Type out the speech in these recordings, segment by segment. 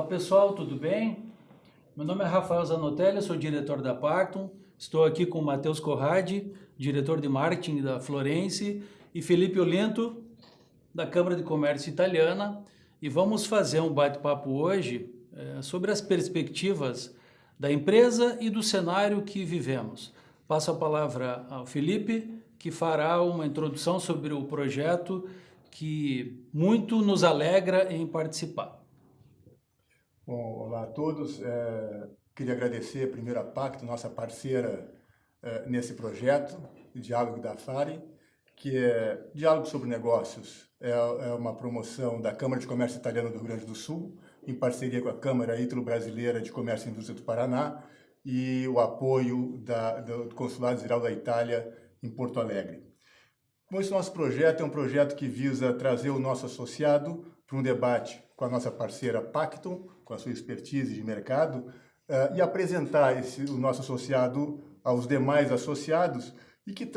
pessoal, tudo bem? Meu nome é Rafael Zanotelli, sou diretor da Pactum. Estou aqui com o Matheus Corradi, diretor de marketing da Florence, e Felipe Olento, da Câmara de Comércio Italiana. E vamos fazer um bate-papo hoje sobre as perspectivas da empresa e do cenário que vivemos. Passo a palavra ao Felipe, que fará uma introdução sobre o projeto que muito nos alegra em participar. Bom, olá a todos. Queria agradecer primeiro a Pacto, nossa parceira nesse projeto, o Diálogo da FARI, que é Diálogo sobre Negócios. É uma promoção da Câmara de Comércio Italiana do Rio Grande do Sul, em parceria com a Câmara Ítalo-Brasileira de Comércio e Indústria do Paraná e o apoio do Consulado Geral da Itália em Porto Alegre. Bom, esse nosso projeto é um projeto que visa trazer o nosso associado para um debate com a nossa parceira Pactum, com a sua expertise de mercado, e apresentar o nosso associado aos demais associados e que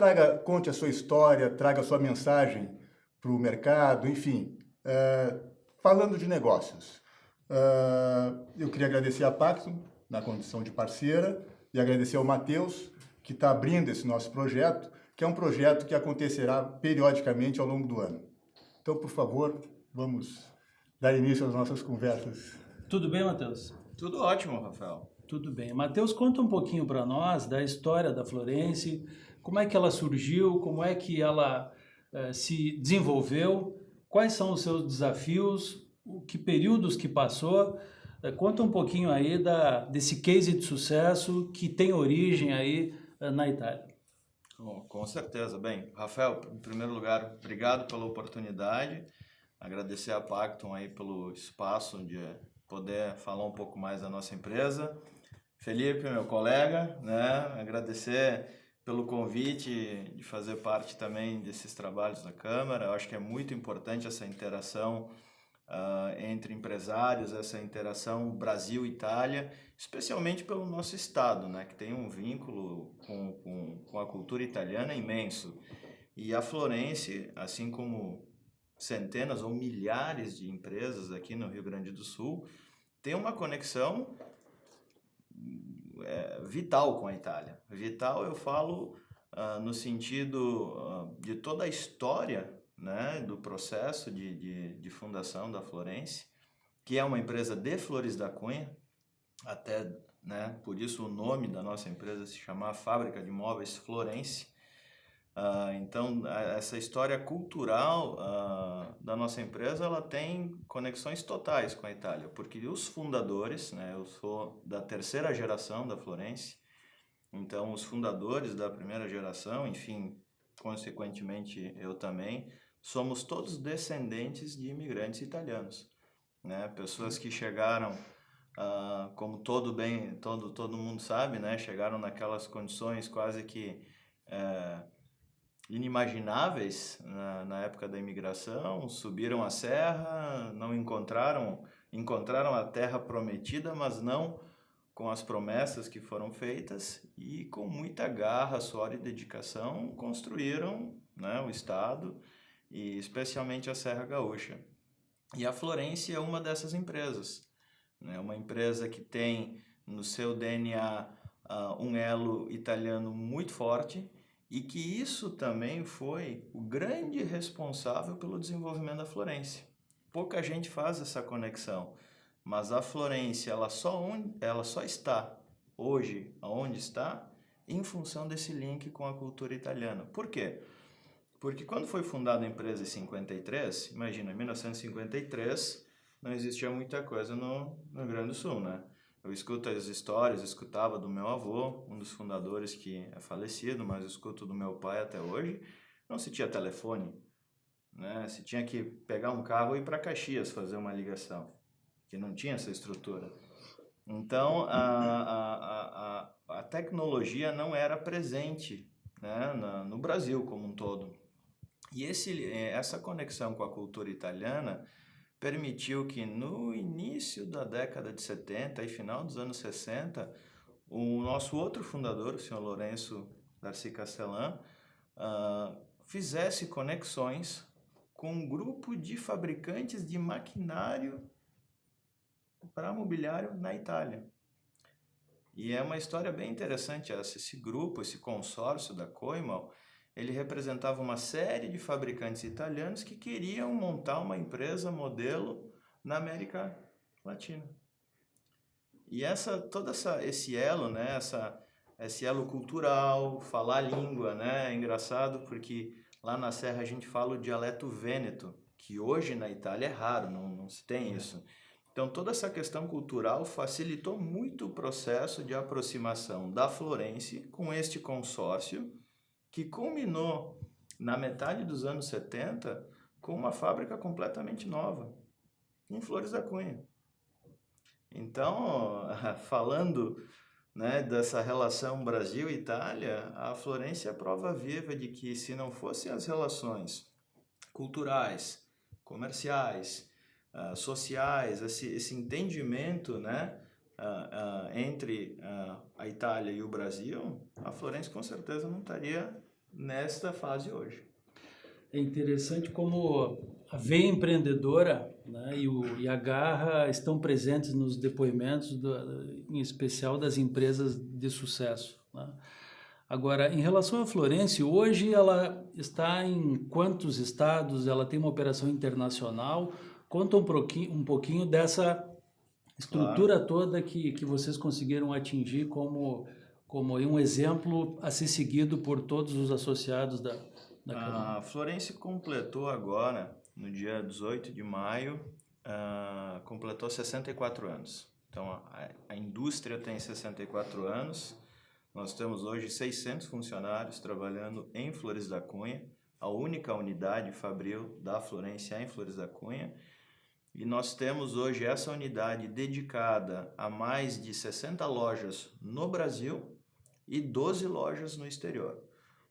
conte a sua história, traga a sua mensagem para o mercado, enfim, falando de negócios. Eu queria agradecer a Pactum, na condição de parceira, e agradecer ao Matheus, que está abrindo esse nosso projeto, que é um projeto que acontecerá periodicamente ao longo do ano. Então, por favor, vamos dar início às nossas conversas. Tudo bem, Matheus? Tudo ótimo, Rafael. Tudo bem. Matheus, conta um pouquinho para nós da história da Florence, como é que ela surgiu, como é que ela se desenvolveu, quais são os seus desafios, que períodos que passou. Conta um pouquinho aí desse case de sucesso que tem origem aí na Itália. Com certeza. Bem, Rafael, em primeiro lugar, obrigado pela oportunidade, agradecer a Pactum aí pelo espaço de poder falar um pouco mais da nossa empresa. Felipe, meu colega, né, agradecer pelo convite de fazer parte também desses trabalhos da Câmara. Eu acho que é muito importante essa interação entre empresários, essa interação Brasil-Itália, especialmente pelo nosso estado, né, que tem um vínculo com a cultura italiana imenso. E a Florence, assim como centenas ou milhares de empresas aqui no Rio Grande do Sul, tem uma conexão vital com a Itália. Vital eu falo no sentido de toda a história, né, do processo de fundação da Florence, que é uma empresa de Flores da Cunha, até, né, por isso o nome da nossa empresa se chama Fábrica de Móveis Florence. Então, essa história cultural da nossa empresa, ela tem conexões totais com a Itália, porque os fundadores, né, eu sou da terceira geração da Florence, então os fundadores da primeira geração, enfim, consequentemente eu também, somos todos descendentes de imigrantes italianos, né? Pessoas que chegaram, como todo mundo sabe, né? Chegaram naquelas condições quase que inimagináveis na época da imigração, subiram a serra, não encontraram a terra prometida, mas não com as promessas que foram feitas, e com muita garra, suor e dedicação construíram, né, o estado e especialmente a Serra Gaúcha. E a Florence é uma dessas empresas, né? Uma empresa que tem no seu DNA um elo italiano muito forte, e que isso também foi o grande responsável pelo desenvolvimento da Florence. Pouca gente faz essa conexão, mas a Florence ela só está hoje onde está em função desse link com a cultura italiana. Por quê? Porque quando foi fundada a empresa em 53, imagina, em 1953, não existia muita coisa no Rio Grande do Sul, né? Eu escuto as histórias, escutava do meu avô, um dos fundadores que é falecido, mas eu escuto do meu pai até hoje. Não se tinha telefone, né? Se tinha que pegar um carro e ir para Caxias fazer uma ligação, que não tinha essa estrutura. Então, a tecnologia não era presente, né, no Brasil como um todo. E essa conexão com a cultura italiana permitiu que no início da década de 70 e final dos anos 60, o nosso outro fundador, o senhor Lourenço Darcy Castellan, fizesse conexões com um grupo de fabricantes de maquinário para mobiliário na Itália. E é uma história bem interessante essa. Esse grupo, esse consórcio da Coimal, ele representava uma série de fabricantes italianos que queriam montar uma empresa modelo na América Latina. E esse elo, né, esse elo cultural, falar a língua, né, é engraçado porque lá na Serra a gente fala o dialeto vêneto, que hoje na Itália é raro, não se tem isso. Então toda essa questão cultural facilitou muito o processo de aproximação da Florence com este consórcio, que culminou na metade dos anos 70 com uma fábrica completamente nova, em Flores da Cunha. Então, falando, né, dessa relação Brasil-Itália, a Florence é a prova viva de que se não fossem as relações culturais, comerciais, sociais, esse entendimento, né, entre a Itália e o Brasil, a Florence com certeza não estaria nesta fase hoje. É interessante como a veia empreendedora, né, e a garra estão presentes nos depoimentos, em especial das empresas de sucesso, né? Agora, em relação à Florence, hoje ela está em quantos estados? Ela tem uma operação internacional? Conta um pouquinho dessa estrutura toda que vocês conseguiram atingir como um exemplo a ser seguido por todos os associados da cadeia. A Florence completou agora, no dia 18 de maio, completou 64 anos. Então, a indústria tem 64 anos. Nós temos hoje 600 funcionários trabalhando em Flores da Cunha. A única unidade fabril da Florence é em Flores da Cunha. E nós temos hoje essa unidade dedicada a mais de 60 lojas no Brasil e 12 lojas no exterior.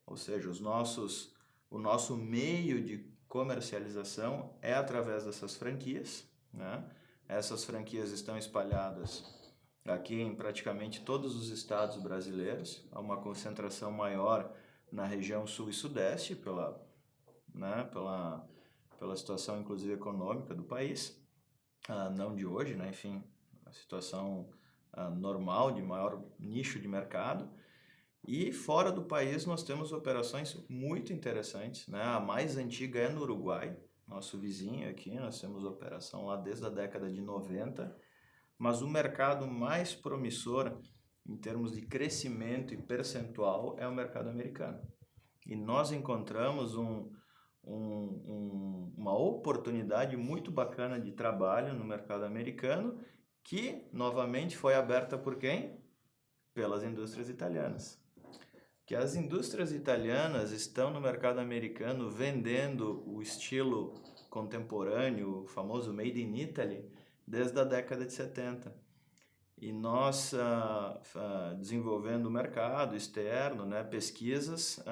Ou seja, o nosso meio de comercialização é através dessas franquias, né? Essas franquias estão espalhadas aqui em praticamente todos os estados brasileiros. Há uma concentração maior na região sul e sudeste pela situação, inclusive, econômica do país, não de hoje, né? Enfim, a situação normal de maior nicho de mercado. E fora do país nós temos operações muito interessantes, né? A mais antiga é no Uruguai, nosso vizinho aqui, nós temos operação lá desde a década de 90, mas o mercado mais promissor em termos de crescimento e percentual é o mercado americano. E nós encontramos uma oportunidade muito bacana de trabalho no mercado americano, que novamente foi aberta por quem? Pelas indústrias italianas. Que as indústrias italianas estão no mercado americano vendendo o estilo contemporâneo, o famoso Made in Italy, desde a década de 70. E nós, desenvolvendo o mercado externo, né, pesquisas,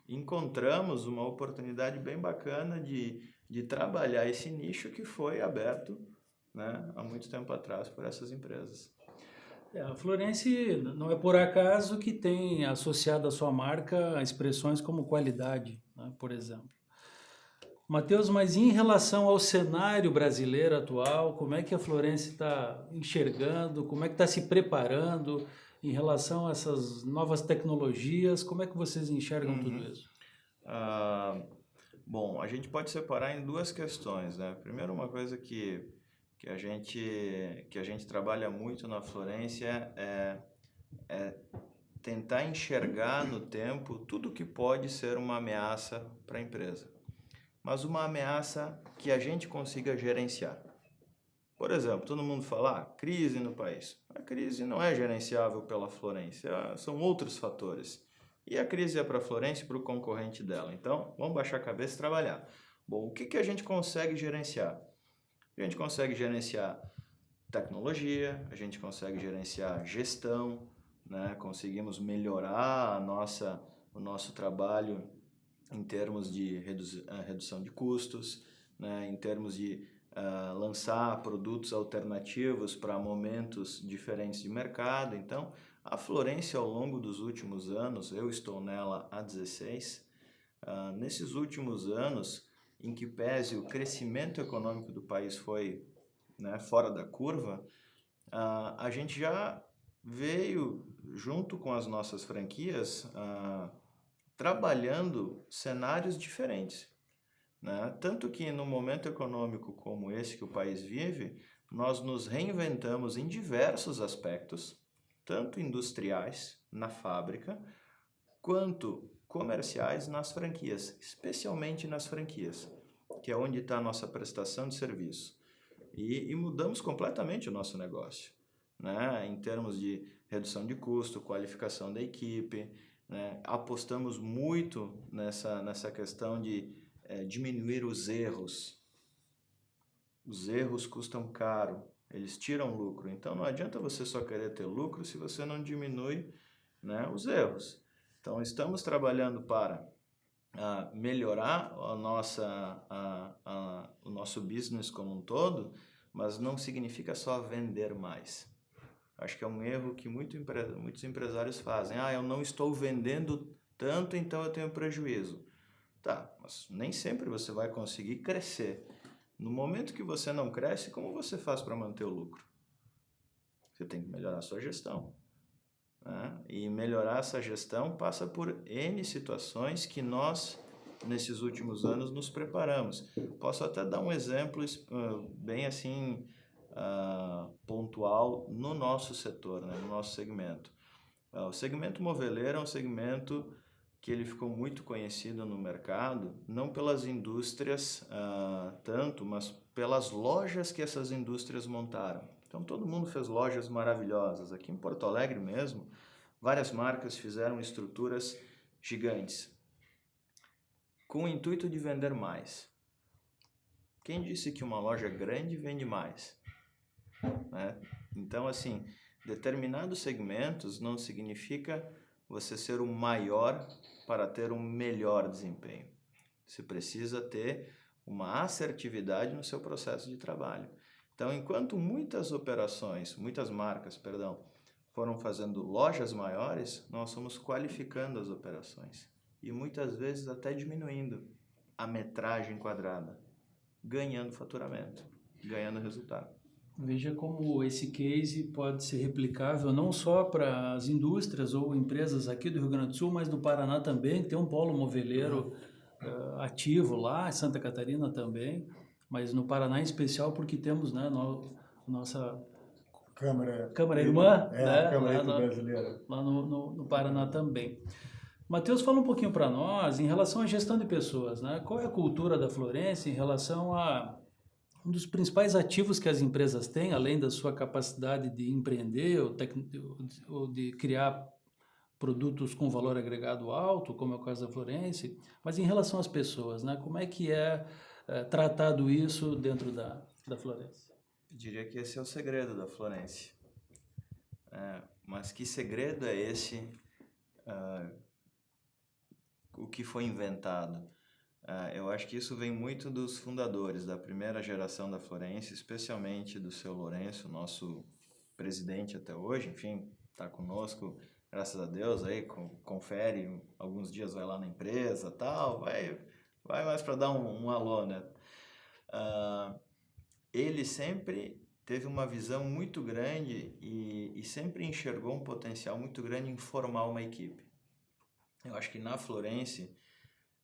encontramos uma oportunidade bem bacana de trabalhar esse nicho que foi aberto, né, há muito tempo atrás por essas empresas. A Florence não é por acaso que tem associado à sua marca expressões como qualidade, né, por exemplo. Matheus, mas em relação ao cenário brasileiro atual, como é que a Florence está enxergando, como é que está se preparando em relação a essas novas tecnologias, como é que vocês enxergam tudo isso? Bom, a gente pode separar em duas questões, né? Primeiro, uma coisa que a gente trabalha muito na Florence é tentar enxergar no tempo tudo que pode ser uma ameaça para a empresa, mas uma ameaça que a gente consiga gerenciar. Por exemplo, todo mundo fala, crise no país. A crise não é gerenciável pela Florence, são outros fatores. E a crise é para a Florence e para o concorrente dela. Então, vamos baixar a cabeça e trabalhar. Bom, o que a gente consegue gerenciar? A gente consegue gerenciar tecnologia, a gente consegue gerenciar gestão, né? Conseguimos melhorar o nosso trabalho em termos de redução de custos, né? Em termos de lançar produtos alternativos para momentos diferentes de mercado. Então, a Florence, ao longo dos últimos anos, eu estou nela há 16, nesses últimos anos, em que pese o crescimento econômico do país foi né, fora da curva, a gente já veio, junto com as nossas franquias, trabalhando cenários diferentes, né? Tanto que no momento econômico como esse que o país vive, nós nos reinventamos em diversos aspectos, tanto industriais, na fábrica, quanto comerciais nas franquias, especialmente nas franquias, que é onde está a nossa prestação de serviço. E mudamos completamente o nosso negócio, né? Em termos de redução de custo, qualificação da equipe, né? Apostamos muito nessa questão de diminuir os erros. Os erros custam caro, eles tiram lucro. Então não adianta você só querer ter lucro se você não diminui, né, os erros. Então estamos trabalhando para melhorar o nosso business como um todo, mas não significa só vender mais. Acho que é um erro que muitos empresários fazem. Eu não estou vendendo tanto, então eu tenho prejuízo. Tá, mas nem sempre você vai conseguir crescer. No momento que você não cresce, como você faz para manter o lucro? Você tem que melhorar a sua gestão, né? E melhorar essa gestão passa por N situações que nós, nesses últimos anos, nos preparamos. Posso até dar um exemplo bem assim, pontual no nosso setor, né? No nosso segmento. O segmento moveleiro é um segmento que ele ficou muito conhecido no mercado, não pelas indústrias tanto, mas pelas lojas que essas indústrias montaram. Então todo mundo fez lojas maravilhosas. Aqui em Porto Alegre mesmo, várias marcas fizeram estruturas gigantes, com o intuito de vender mais. Quem disse que uma loja grande vende mais? Né? Então, assim, determinados segmentos não significa você ser o maior para ter um melhor desempenho. Você precisa ter uma assertividade no seu processo de trabalho. Então, enquanto muitas marcas, foram fazendo lojas maiores, nós fomos qualificando as operações e muitas vezes até diminuindo a metragem quadrada, ganhando faturamento, ganhando resultado. Veja como esse case pode ser replicável não só para as indústrias ou empresas aqui do Rio Grande do Sul, mas do Paraná também, tem um polo moveleiro ativo lá, em Santa Catarina também, mas no Paraná em especial porque temos, né, nossa Câmara Irmã, né, a Câmara Brasileira. lá no Paraná também. Matheus, fala um pouquinho para nós em relação à gestão de pessoas, né? Qual é a cultura da Florence em relação a um dos principais ativos que as empresas têm, além da sua capacidade de empreender ou de criar produtos com valor agregado alto, como é o caso da Florence, mas em relação às pessoas, né? Como é que é tratado isso dentro da Florence? Eu diria que esse é o segredo da Florence. Mas que segredo é esse? O que foi inventado? Eu acho que isso vem muito dos fundadores da primeira geração da Florence, especialmente do seu Lourenço, nosso presidente até hoje, enfim, está conosco, graças a Deus, aí confere, alguns dias vai lá na empresa, tal, vai mais para dar um alô, né? Ele sempre teve uma visão muito grande e sempre enxergou um potencial muito grande em formar uma equipe. Eu acho que na Florence,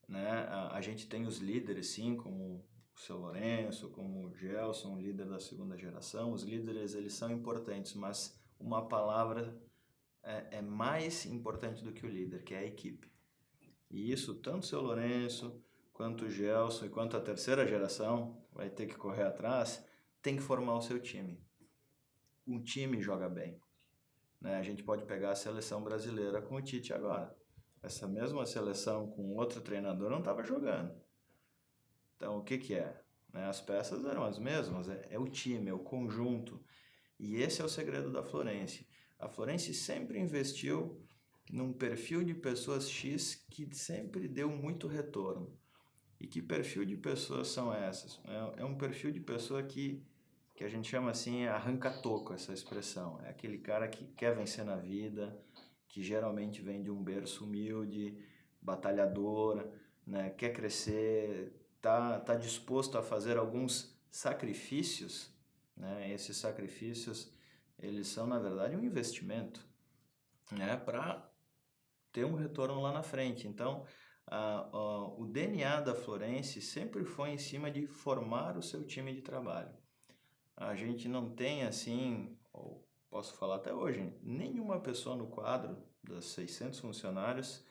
né, a gente tem os líderes, sim, como o seu Lourenço, como o Gelson, líder da segunda geração. Os líderes, eles são importantes, mas uma palavra é mais importante do que o líder, que é a equipe. E isso, tanto o seu Lourenço, quanto o Gelson e quanto a terceira geração vai ter que correr atrás, tem que formar o seu time. Um time joga bem, né? A gente pode pegar a seleção brasileira com o Tite agora. Essa mesma seleção com outro treinador não estava jogando. Então, o que é? As peças eram as mesmas, é o time, é o conjunto. E esse é o segredo da Florence. A Florence sempre investiu num perfil de pessoas X que sempre deu muito retorno. E que perfil de pessoas são essas? É um perfil de pessoa que a gente chama assim, arranca-toco, essa expressão. É aquele cara que quer vencer na vida, que geralmente vem de um berço humilde, batalhador, né? Quer crescer, tá disposto a fazer alguns sacrifícios né? Esses sacrifícios, eles são, na verdade, um investimento, né? Para ter um retorno lá na frente. Então, o DNA da Florence sempre foi em cima de formar o seu time de trabalho. A gente não tem, assim, ou posso falar até hoje, nenhuma pessoa no quadro das 600 funcionários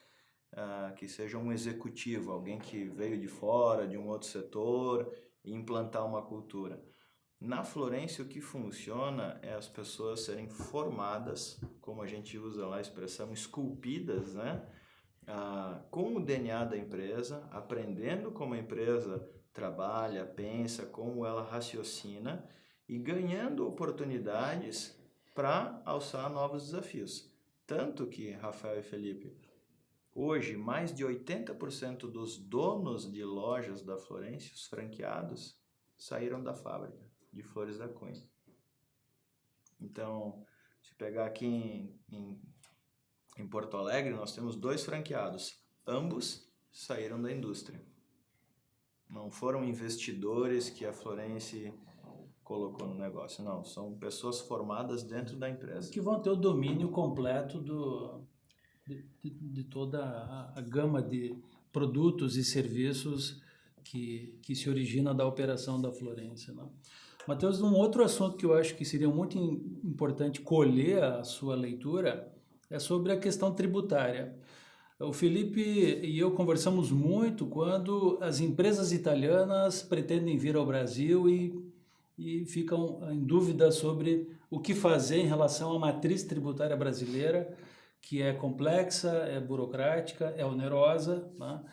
que seja um executivo, alguém que veio de fora, de um outro setor, e implantar uma cultura. Na Florence, o que funciona é as pessoas serem formadas, como a gente usa lá a expressão, esculpidas, né? Com o DNA da empresa, aprendendo como a empresa trabalha, pensa, como ela raciocina e ganhando oportunidades para alçar novos desafios. Tanto que, Rafael e Felipe, hoje mais de 80% dos donos de lojas da Florence, os franqueados, saíram da fábrica de Flores da Cunha. Então, se pegar aqui em Porto Alegre, nós temos 2 franqueados, ambos saíram da indústria. Não foram investidores que a Florence colocou no negócio, não, são pessoas formadas dentro da empresa. Que vão ter o domínio completo de toda a gama de produtos e serviços que se origina da operação da Florence, né? Matheus, um outro assunto que eu acho que seria muito importante colher a sua leitura é sobre a questão tributária. O Felipe e eu conversamos muito quando as empresas italianas pretendem vir ao Brasil e ficam em dúvida sobre o que fazer em relação à matriz tributária brasileira, que é complexa, é burocrática, é onerosa, né?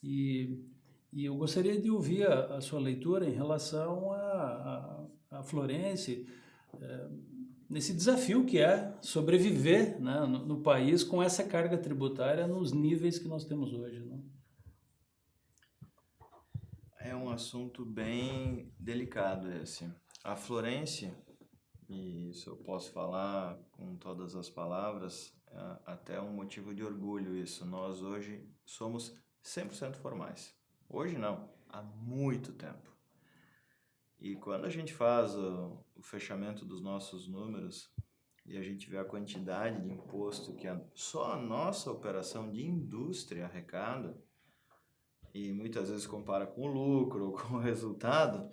E eu gostaria de ouvir a sua leitura em relação a Florence, nesse desafio que é sobreviver, né, no país com essa carga tributária nos níveis que nós temos hoje, né? É um assunto bem delicado esse. A Florence, e isso eu posso falar com todas as palavras, até um motivo de orgulho isso. Nós hoje somos 100% formais. Hoje não, há muito tempo. E quando a gente faz o fechamento dos nossos números e a gente vê a quantidade de imposto que só a nossa operação de indústria arrecada, e muitas vezes compara com o lucro ou com o resultado,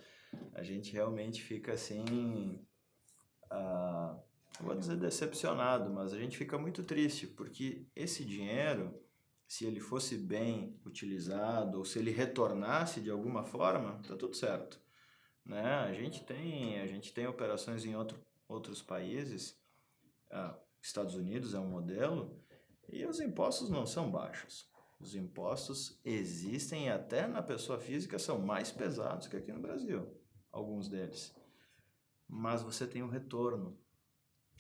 a gente realmente fica assim, não vou dizer decepcionado, mas a gente fica muito triste, porque esse dinheiro, se ele fosse bem utilizado, ou se ele retornasse de alguma forma, tá tudo certo, né? A gente tem operações em outros países, Estados Unidos é um modelo, e os impostos não são baixos. Os impostos existem e até na pessoa física são mais pesados que aqui no Brasil, alguns deles. Mas você tem um retorno.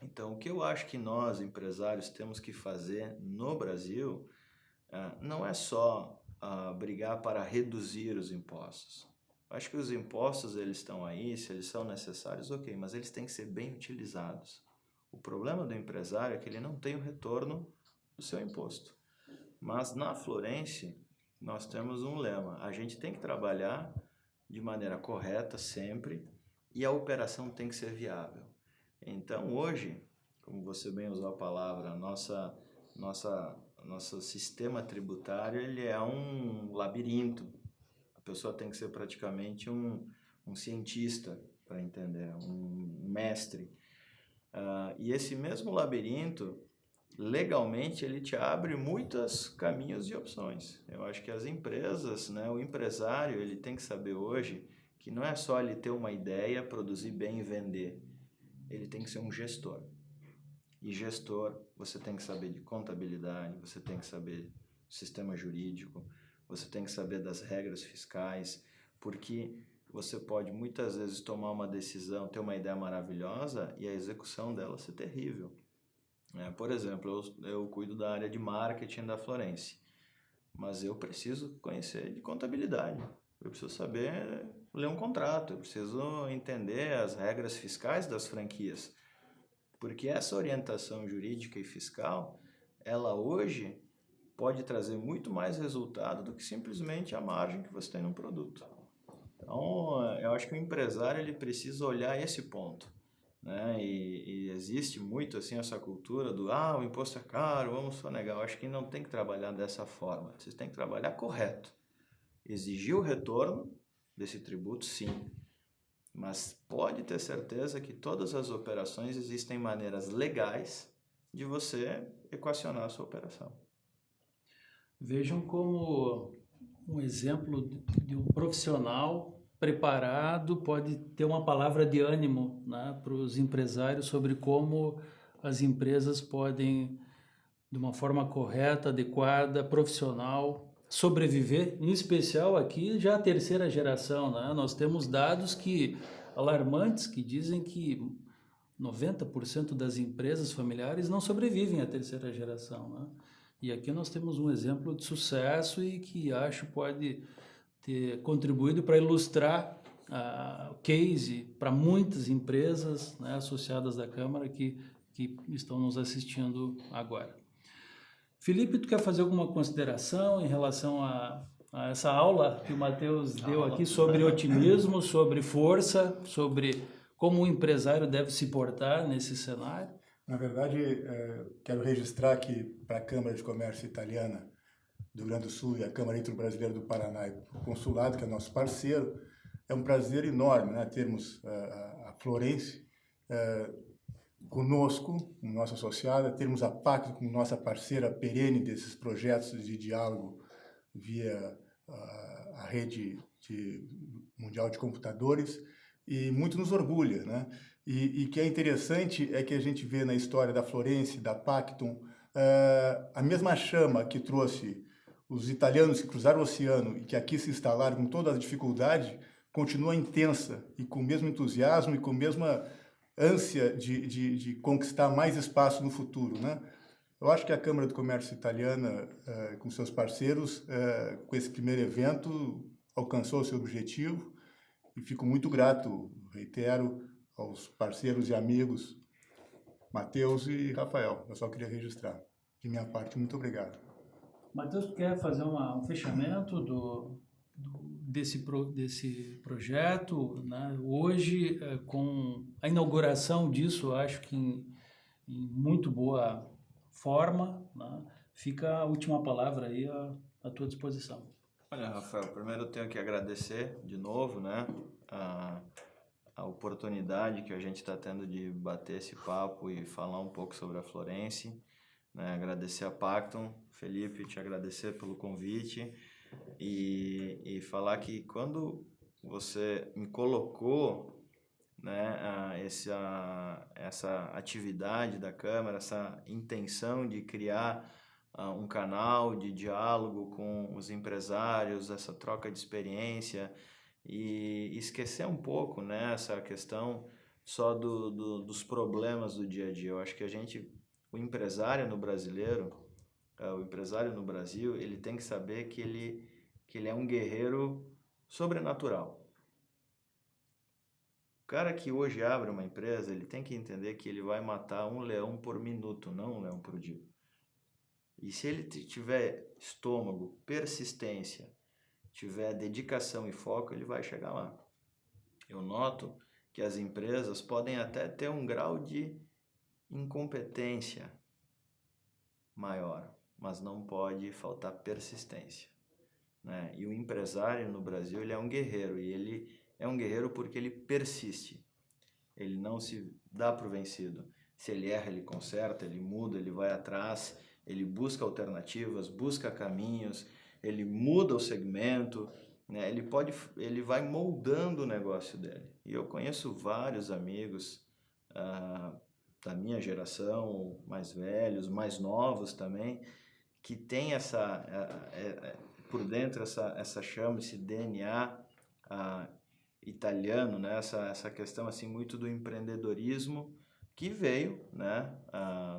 Então, o que eu acho que nós, empresários, temos que fazer no Brasil não é só brigar para reduzir os impostos. Eu acho que os impostos, eles estão aí, se eles são necessários, ok, mas eles têm que ser bem utilizados. O problema do empresário é que ele não tem o retorno do seu imposto. Mas na Florence, nós temos um lema, a gente tem que trabalhar de maneira correta sempre e a operação tem que ser viável. Então hoje, como você bem usou a palavra, nosso sistema tributário ele é um labirinto. A pessoa tem que ser praticamente um cientista para entender, um mestre. E esse mesmo labirinto, legalmente, ele te abre muitos caminhos e opções. Eu acho que as empresas, né, o empresário, ele tem que saber hoje que não é só ele ter uma ideia, produzir bem e vender. Ele tem que ser um gestor. E gestor, você tem que saber de contabilidade, você tem que saber do sistema jurídico, você tem que saber das regras fiscais, porque você pode muitas vezes tomar uma decisão, ter uma ideia maravilhosa e a execução dela ser terrível. Por exemplo, eu cuido da área de marketing da Florence, mas eu preciso conhecer de contabilidade, eu preciso saber ler um contrato, eu preciso entender as regras fiscais das franquias, porque essa orientação jurídica e fiscal, ela hoje pode trazer muito mais resultado do que simplesmente a margem que você tem no produto. Então, eu acho que o empresário ele precisa olhar esse ponto, né? E existe muito assim essa cultura do o imposto é caro, vamos sonegar. Eu acho que não tem que trabalhar dessa forma. Vocês têm que trabalhar correto. Exigir o retorno desse tributo, sim. Mas pode ter certeza que todas as operações existem maneiras legais de você equacionar a sua operação. Vejam como um exemplo de um profissional preparado pode ter uma palavra de ânimo, né, para os empresários sobre como as empresas podem, de uma forma correta, adequada, profissional, sobreviver, em especial aqui já a terceira geração, né? Nós temos dados alarmantes que dizem que 90% das empresas familiares não sobrevivem à terceira geração, né? E aqui nós temos um exemplo de sucesso e que acho pode ter contribuído para ilustrar o case para muitas empresas, né, associadas da Câmara que estão nos assistindo agora. Felipe, tu quer fazer alguma consideração em relação a essa aula que o Matheus deu aqui sobre otimismo, sobre força, sobre como o empresário deve se portar nesse cenário? Na verdade, quero registrar que para a Câmara de Comércio Italiana do Rio Grande do Sul e a Câmara Intro-Brasileira do Paraná e o Consulado, que é nosso parceiro, é um prazer enorme, né, termos a Florence conosco, nossa associada, termos a Pacto como nossa parceira perene desses projetos de diálogo via a rede mundial de computadores, e muito nos orgulha, né? E que é interessante é que a gente vê na história da Florence, da Pactum, a mesma chama que trouxe os italianos que cruzaram o oceano e que aqui se instalaram com toda a dificuldade, continua intensa e com o mesmo entusiasmo e com a mesma ânsia de conquistar mais espaço no futuro, né? Eu acho que a Câmara do Comércio Italiana, com seus parceiros, com esse primeiro evento, alcançou o seu objetivo e fico muito grato, reitero, aos parceiros e amigos Matheus e Rafael. Eu só queria registrar. De minha parte, muito obrigado. Matheus, tu quer fazer um fechamento desse projeto, né? Hoje, com a inauguração disso, acho que em muito boa forma, né? Fica a última palavra aí à tua disposição. Olha, Rafael, primeiro eu tenho que agradecer de novo, né, a oportunidade que a gente está tendo de bater esse papo e falar um pouco sobre a Florence, né, agradecer a Pactum, Felipe, te agradecer pelo convite e falar que quando você me colocou, né, essa atividade da Câmara, essa intenção de criar um canal de diálogo com os empresários, essa troca de experiência e esquecer um pouco, né, essa questão só dos problemas do dia a dia. Eu acho que o empresário no Brasil, ele tem que saber que ele é um guerreiro sobrenatural. O cara que hoje abre uma empresa, ele tem que entender que ele vai matar um leão por minuto, não um leão por dia. E se ele tiver estômago, persistência, tiver dedicação e foco, ele vai chegar lá. Eu noto que as empresas podem até ter um grau de incompetência maior, mas não pode faltar persistência, né? E o empresário no Brasil, ele é um guerreiro, e ele é um guerreiro porque ele persiste. Ele não se dá por vencido. Se ele erra, ele conserta, ele muda, ele vai atrás, ele busca alternativas, busca caminhos, ele muda o segmento, né? Ele vai moldando o negócio dele. E eu conheço vários amigos da minha geração, mais velhos, mais novos também, que tem por dentro essa chama, esse DNA italiano, né? Essa questão assim muito do empreendedorismo que veio, né,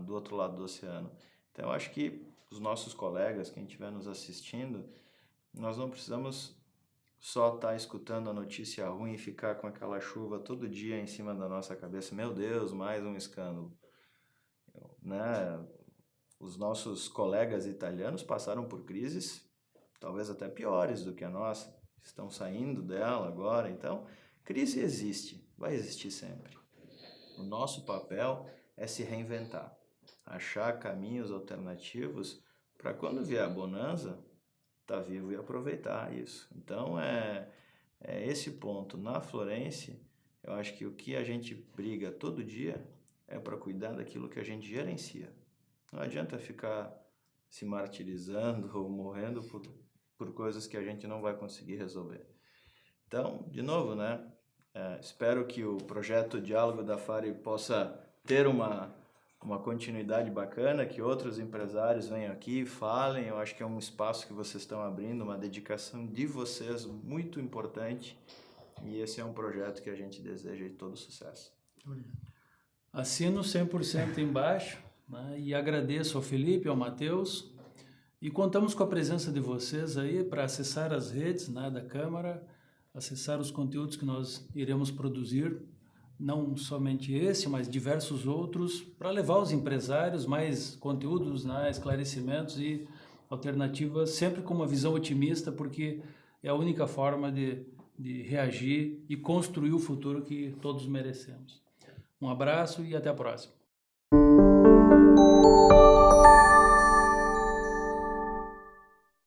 do outro lado do oceano. Então, eu acho que os nossos colegas, quem estiver nos assistindo, nós não precisamos só estar escutando a notícia ruim e ficar com aquela chuva todo dia em cima da nossa cabeça. Meu Deus, mais um escândalo. Né? Os nossos colegas italianos passaram por crises talvez até piores do que a nossa. estão saindo dela agora. Então, crise existe, vai existir sempre. O nosso papel é se reinventar, achar caminhos alternativos para quando vier a bonança, estar vivo e aproveitar isso. Então, é esse ponto. Na Florence, eu acho que o que a gente briga todo dia é para cuidar daquilo que a gente gerencia. Não adianta ficar se martirizando ou morrendo por coisas que a gente não vai conseguir resolver. Então, de novo, né? Espero que o projeto Diálogo da FARI possa ter uma continuidade bacana, que outros empresários venham aqui e falem. Eu acho que é um espaço que vocês estão abrindo, uma dedicação de vocês muito importante, e esse é um projeto que a gente deseja de todo sucesso. Assino 100% embaixo, né, e agradeço ao Felipe, ao Matheus, e contamos com a presença de vocês aí para acessar as redes, né, da Câmara, acessar os conteúdos que nós iremos produzir, não somente esse, mas diversos outros, para levar aos empresários mais conteúdos, né, esclarecimentos e alternativas, sempre com uma visão otimista, porque é a única forma de reagir e construir o futuro que todos merecemos. Um abraço e até a próxima.